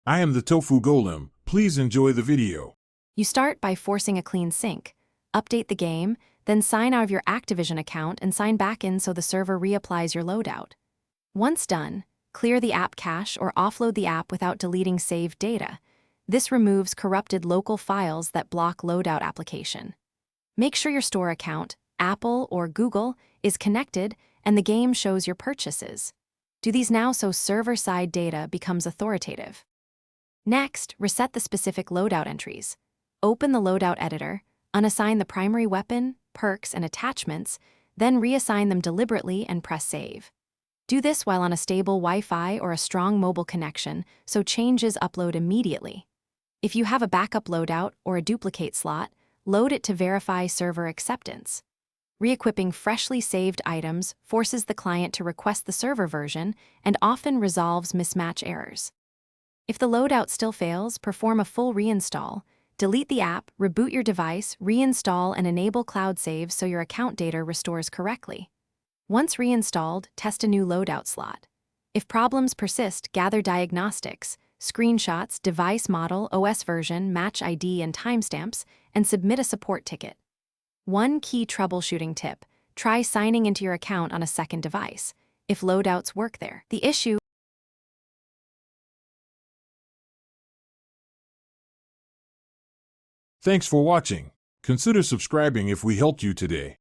I am the Tofu Golem. Please enjoy the video. You start by forcing a clean sync. Update the game, then sign out of your Activision account and sign back in so the server reapplies your loadout. Once done, clear the app cache or offload the app without deleting saved data. This removes corrupted local files that block loadout application. Make sure your store account, Apple or Google, is connected and the game shows your purchases. Do these now so server-side data becomes authoritative. Next, reset the specific loadout entries. Open the loadout editor, unassign the primary weapon, perks, and attachments, then reassign them deliberately and press save. Do this while on a stable Wi-Fi or a strong mobile connection so changes upload immediately. If you have a backup loadout or a duplicate slot, load it to verify server acceptance. Re-equipping freshly saved items forces the client to request the server version and often resolves mismatch errors. If the loadout still fails, perform a full reinstall. Delete the app, reboot your device, reinstall and enable cloud saves so your account data restores correctly. Once reinstalled, test a new loadout slot. If problems persist, gather diagnostics, screenshots, device model, OS version, match ID, and timestamps, and submit a support ticket. One key troubleshooting tip: try signing into your account on a second device. If loadouts work there, the issue. Thanks for watching. Consider subscribing if we helped you today.